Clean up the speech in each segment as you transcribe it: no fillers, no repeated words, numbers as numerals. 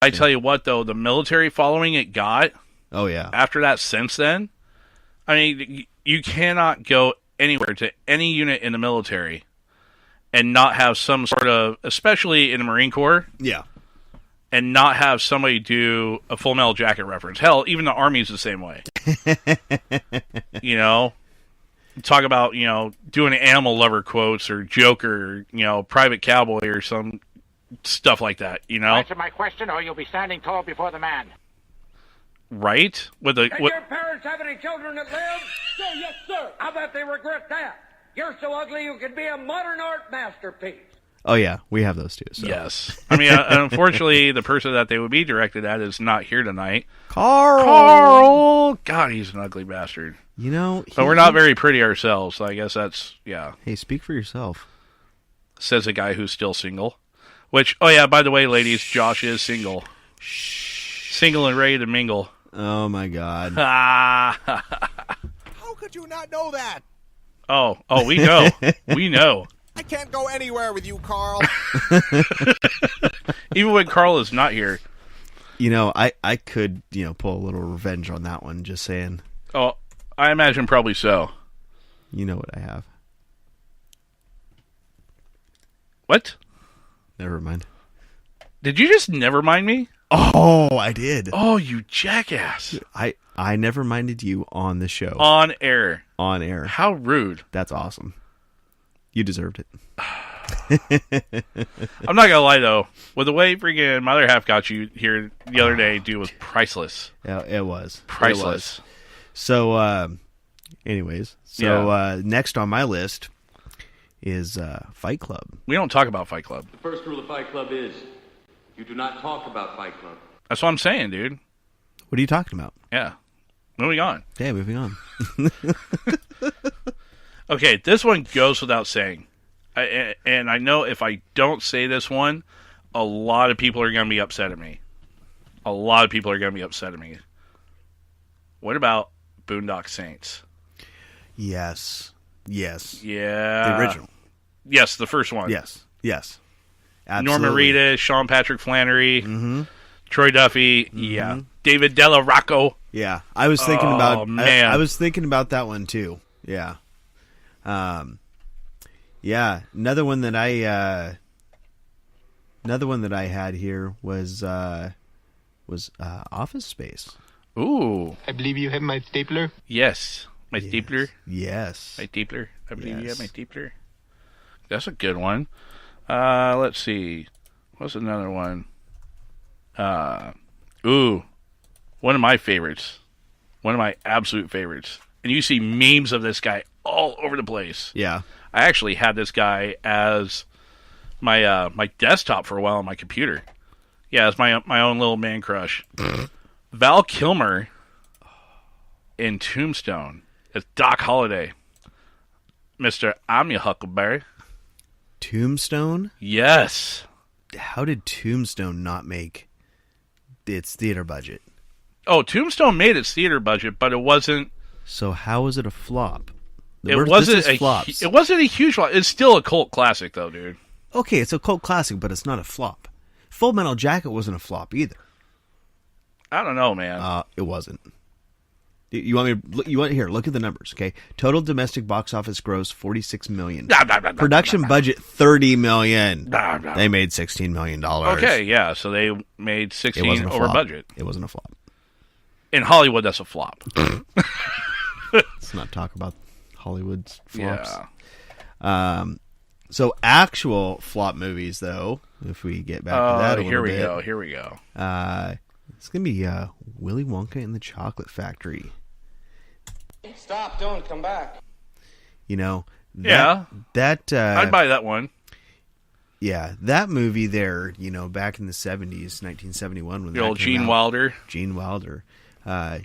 I tell you what, though, the military following it got. Oh yeah. After that, since then, I mean, you cannot go anywhere to any unit in the military and not have some sort of, especially in the Marine Corps. Yeah. And not have somebody do a Full Metal Jacket reference. Hell, even the Army's the same way. You know? Talk about, doing animal lover quotes or Joker, Private Cowboy or some stuff like that, Answer my question or you'll be standing tall before the man. Right? Did your parents have any children that lived? Yes, sir. I bet they regret that. You're so ugly you could be a modern art masterpiece. Oh, yeah, we have those too. So. Yes. I mean, unfortunately, the person that they would be directed at is not here tonight. Carl! God, he's an ugly bastard. But we're not very pretty ourselves, so I guess that's, yeah. Hey, speak for yourself. Says a guy who's still single. Which, oh yeah, by the way, ladies, Josh is single. Single and ready to mingle. Oh, my God. How could you not know that? Oh, we know. We know. I can't go anywhere with you, Carl. Even when Carl is not here. I could, pull a little revenge on that one, just saying. Oh, I imagine probably so. You know what I have. What? Never mind. Did you just never mind me? Oh, I did. Oh, you jackass. I never minded you on the show. On air. On air. How rude. That's awesome. You deserved it. I'm not gonna lie though, with the way freaking my other half got you here the other day, dude, was priceless. Yeah, it was priceless. It was. So, anyways, next on my list is Fight Club. We don't talk about Fight Club. The first rule of Fight Club is you do not talk about Fight Club. That's what I'm saying, dude. What are you talking about? Yeah. Moving on. Yeah, moving on. Okay, this one goes without saying. And I know if I don't say this one, a lot of people are going to be upset at me. A lot of people are going to be upset at me. What about Boondock Saints? Yes. Yeah. The original. Yes, the first one. Yes. Absolutely. Norman Reedus, Sean Patrick Flannery, Troy Duffy, yeah. David Della Rocco. Yeah. I was thinking about man. I was thinking about that one too. Yeah. Yeah, another one that I had here was Office Space. Ooh. I believe you have my stapler. Yes. My stapler. Yes. My stapler. I believe you have my stapler. That's a good one. Let's see. What's another one? One of my favorites. One of my absolute favorites. And you see memes of this guy all over the place. Yeah. I actually had this guy as my my desktop for a while on my computer. Yeah, it's my own little man crush. Val Kilmer in Tombstone. It's Doc Holliday. Mr. I'm your Huckleberry. Tombstone? Yes. How did Tombstone not make its theater budget? Oh, Tombstone made its theater budget, but it wasn't. So how was it a flop? It wasn't a huge flop. It's still a cult classic, though, dude. Okay, it's a cult classic, but it's not a flop. Full Metal Jacket wasn't a flop either. I don't know, man. It wasn't. You want me? You want here? Look at the numbers. Okay, total domestic box office gross $46 million. Production budget $30 million. They made $16 million. Okay, yeah, so they made 16 over budget. It wasn't a flop. In Hollywood, that's a flop. Let's not talk about Hollywood's flops. Yeah. So actual flop movies, though, if we get back to that a little bit. Here we go. It's going to be Willy Wonka and the Chocolate Factory. Stop, don't come back. I'd buy that one. Yeah, that movie there, back in the 70s, 1971. When the old Gene Wilder. Gene Wilder. I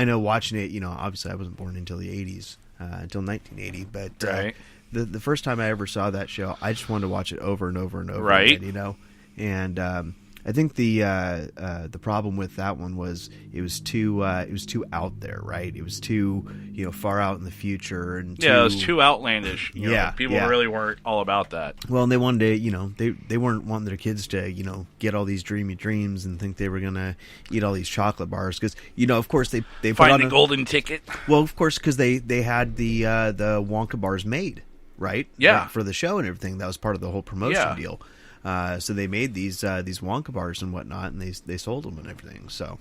know watching it, obviously I wasn't born until the 80s, until 1980, but right. The first time I ever saw that show, I just wanted to watch it over and over and over right. again, and I think the problem with that one was it was too out there, right? It was too far out in the future, and it was too outlandish. People really weren't all about that. Well, and they wanted to, they weren't wanting their kids to get all these dreamy dreams and think they were gonna eat all these chocolate bars because of course they find the golden ticket. Well, of course, because they had the Wonka bars made, right? Yeah, for the show and everything. That was part of the whole promotion deal. So they made these Wonka bars and whatnot, and they sold them and everything. So,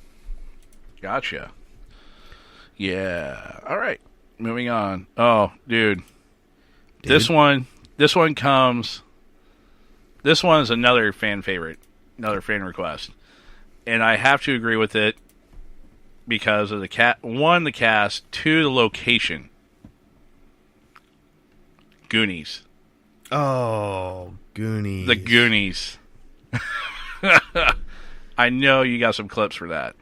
gotcha. Yeah. All right. Moving on. Oh, dude. This one comes. This one is another fan favorite, another fan request, and I have to agree with it because of the the cast, 2, the location. Goonies. Oh, Goonies. The Goonies. I know you got some clips for that.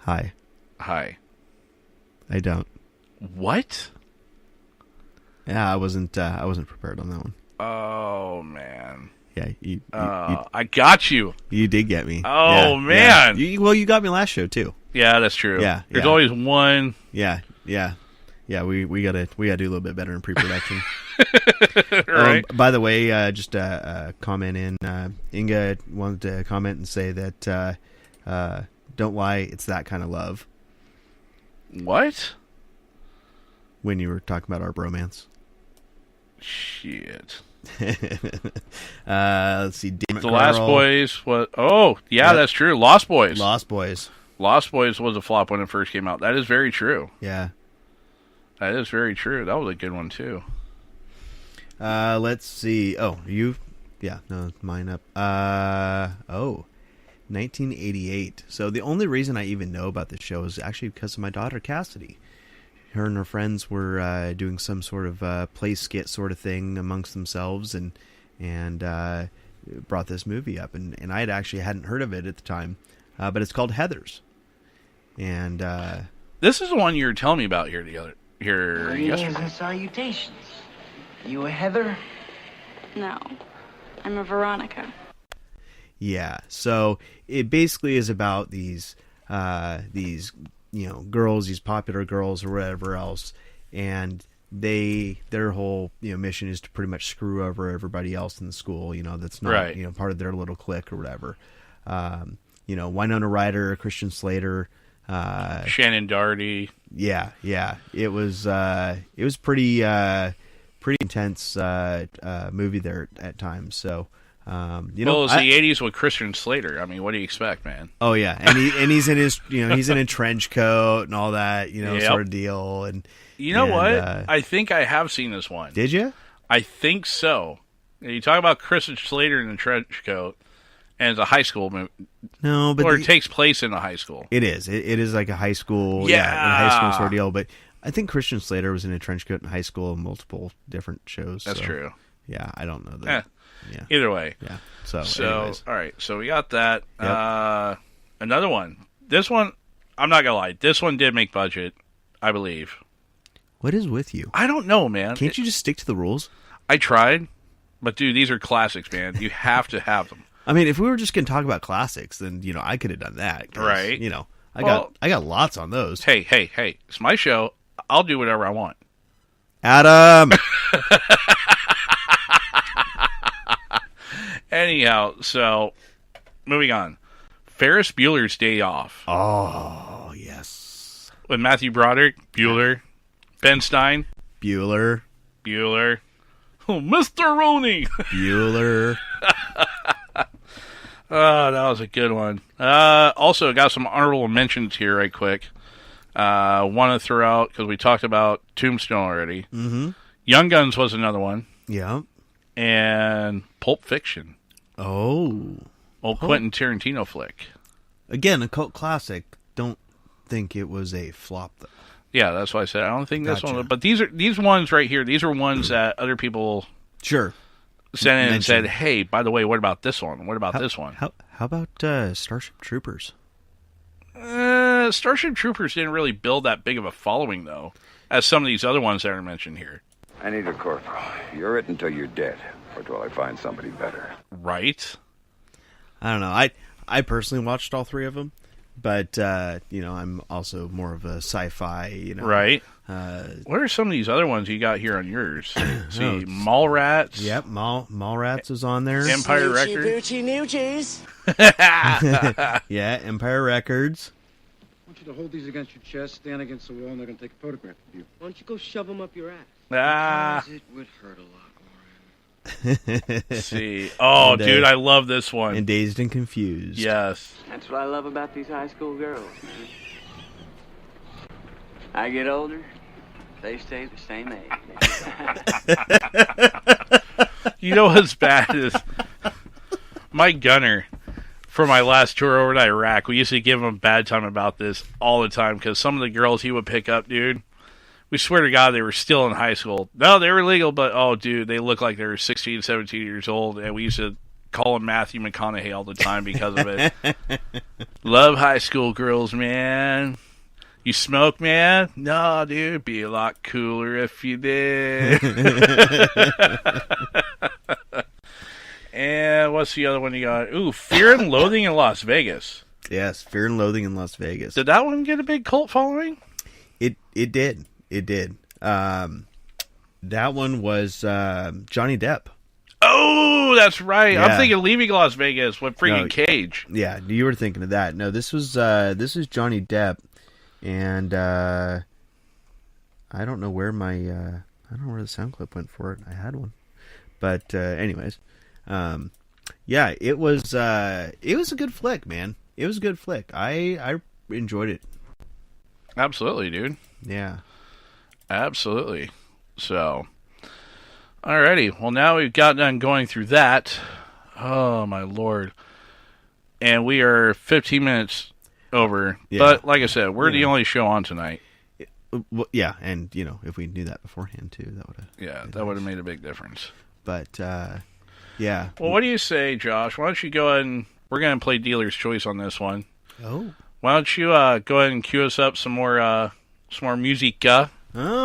Hi. I don't. What? Yeah, I wasn't prepared on that one. Oh, man. Yeah, I got you. You did get me. Oh, yeah, man. Yeah. You got me last show too. Yeah, that's true. Yeah, there's always one. Yeah. We gotta do a little bit better in pre-production. Right. By the way, just a comment in. Inga wanted to comment and say that don't lie, it's that kind of love. What? When you were talking about our bromance. Shit. Let's see. Damn it, the Carl. Last Boys. What? Oh, yeah, That's true. Lost Boys. Lost Boys was a flop when it first came out. That is very true. Yeah. That is very true. That was a good one, too. Let's see. Oh, you? Yeah, no, mine up. 1988. So the only reason I even know about this show is actually because of my daughter, Cassidy. Her and her friends were doing some sort of play skit sort of thing amongst themselves and brought this movie up. And I hadn't heard of it at the time. But it's called Heathers. And this is the one you were telling me about here yesterday. And salutations. You a Heather? No, I'm a Veronica. Yeah, so it basically is about these girls, these popular girls or whatever else, and their whole mission is to pretty much screw over everybody else in the school. That's not right. Part of their little clique or whatever. Winona Ryder, Christian Slater, Shannon Doherty. Yeah, it was pretty intense movie there at times. So. It was the 80s with Christian Slater. I mean, what do you expect, man? Oh yeah, and he's in his he's in a trench coat and all that sort of deal. And what? I think I have seen this one. Did you? I think so. You talk about Christian Slater in the trench coat, and it's a high school movie. No, but it takes place in a high school. It is. It is like a high school. Yeah, a high school sort of deal. But I think Christian Slater was in a trench coat in high school in multiple different shows. That's true. Yeah, I don't know that. Yeah. Either way. Yeah. So anyways. All right. So we got that. Yep. Another one. This one, I'm not gonna lie. This one did make budget, I believe. What is with you? I don't know, man. Can't you just stick to the rules? I tried, but dude, these are classics, man. You have to have them. I mean, if we were just gonna talk about classics, then I could have done that. Right. I got lots on those. Hey! It's my show. I'll do whatever I want. Adam. Anyhow, so moving on. Ferris Bueller's Day Off. Oh, yes. With Matthew Broderick, Bueller, Ben Stein, Bueller. Oh, Mr. Rooney. Bueller. Oh, that was a good one. Also, got some honorable mentions here right quick. Want to throw out, because we talked about Tombstone already. Mm-hmm. Young Guns was another one. Yeah. And Pulp Fiction. Oh. Quentin Tarantino flick. Again, a cult classic. Don't think it was a flop, though. Yeah, that's why I said I don't think this Gotcha. one. But these ones right here. These are ones that other people sent in and said, "Hey, by the way, what about this one? What about this one? How about Starship Troopers?" Starship Troopers didn't really build that big of a following, though, as some of these other ones that are mentioned here. I need a corporal. You're it until you're dead, or till I find somebody better. Right. I don't know. I personally watched all 3 of them, but I'm also more of a sci-fi. Right. What are some of these other ones you got here on yours? See, Mallrats. Yep, Mallrats was on there. Empire Records. Boochie noochies. Yeah, Empire Records. I want you to hold these against your chest, stand against the wall, and they're going to take a photograph of you. Why don't you go shove them up your ass? Because it would hurt a lot more. See. Oh, And, dude, I love this one. And Dazed and Confused. Yes. That's what I love about these high school girls. I get older, they stay the same age. You know what's bad is Mike Gunner, for my last tour over to Iraq, we used to give him a bad time about this all the time because some of the girls he would pick up, dude, we swear to God they were still in high school. No, they were legal, but, oh, dude, they looked like they were 16, 17 years old, and we used to call him Matthew McConaughey all the time because of it. Love high school girls, man. You smoke, man? No, dude, be a lot cooler if you did. And what's the other one you got? Ooh, Fear and Loathing in Las Vegas. Yes, Fear and Loathing in Las Vegas. Did that one get a big cult following? It did. It did. That one was Johnny Depp. Oh, that's right. Yeah. I'm thinking Leaving Las Vegas with freaking No, Cage. Yeah, you were thinking of that. No, this was Johnny Depp, and I don't know where the sound clip went for it. I had one, but anyways, yeah, it was a good flick, man. It was a good flick. I enjoyed it. Absolutely, dude. Yeah, absolutely. So, alrighty. Well, now we've got done going through that. Oh my lord! And we are 15 minutes over. Yeah. But like I said, we're the only show on tonight. Well, yeah, and if we knew that beforehand too, that would have made a big difference. But yeah. Well, what do you say, Josh? Why don't you go ahead and we're going to play dealer's choice on this one. Oh. Why don't you go ahead and cue us up some more music? Oh,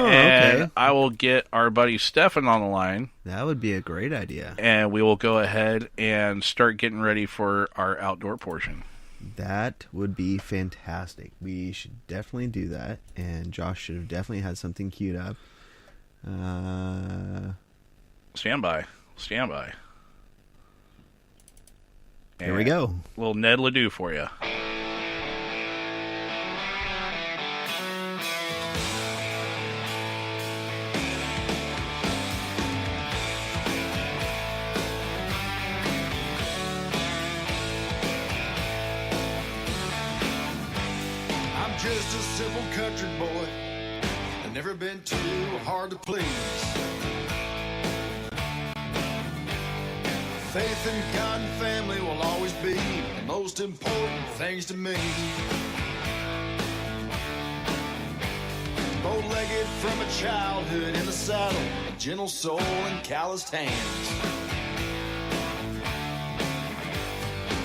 and okay. I will get our buddy Stefan on the line. That would be a great idea. And we will go ahead and start getting ready for our outdoor portion. That would be fantastic. We should definitely do that. And Josh should have definitely had something queued up. Stand by. Here we go. Little Ned Ledoux for you. Just a simple country boy, I've never been too hard to please. Faith in God and family will always be the most important things to me. Bow-legged from a childhood in the saddle, a gentle soul and calloused hands.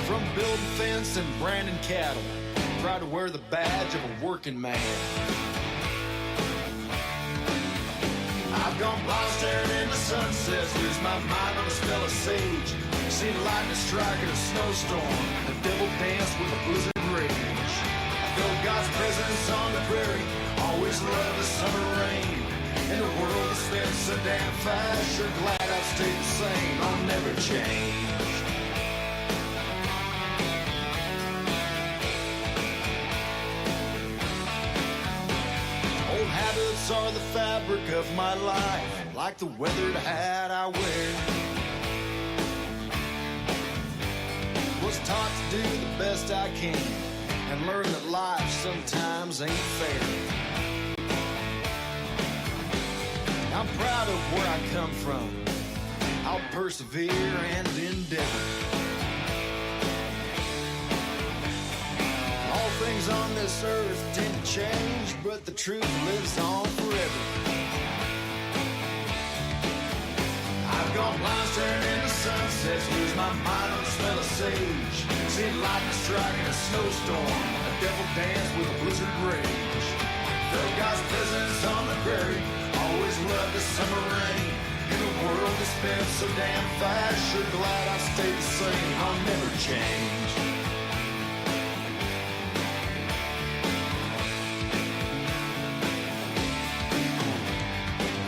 From building fence and branding cattle, proud to wear the badge of a working man. I've gone blind staring into sunsets, lose my mind on the smell of sage. Seen lightning strike in a snowstorm, the devil dance with a blizzard rage. I feel God's presence on the prairie, always love the summer rain. In a world that spins so damn fast, sure glad I've stayed the same, I'll never change. Habits are the fabric of my life, like the weathered hat I wear. Was taught to do the best I can, and learn that life sometimes ain't fair. I'm proud of where I come from, I'll persevere and endeavor. All things on this earth tend to change, but the truth lives on forever. I've gone blind staring into sunsets, lose my mind on the smell of sage. Seen lightning strike in a snowstorm, a devil dance with a blizzard rage. Felt God's presence on the prairie, always loved the summer rain. The world has been so damn fast. Sure glad I stayed the same. I'll never change.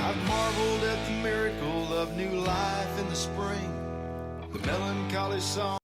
I've marveled at the miracle of new life in the spring. The melancholy song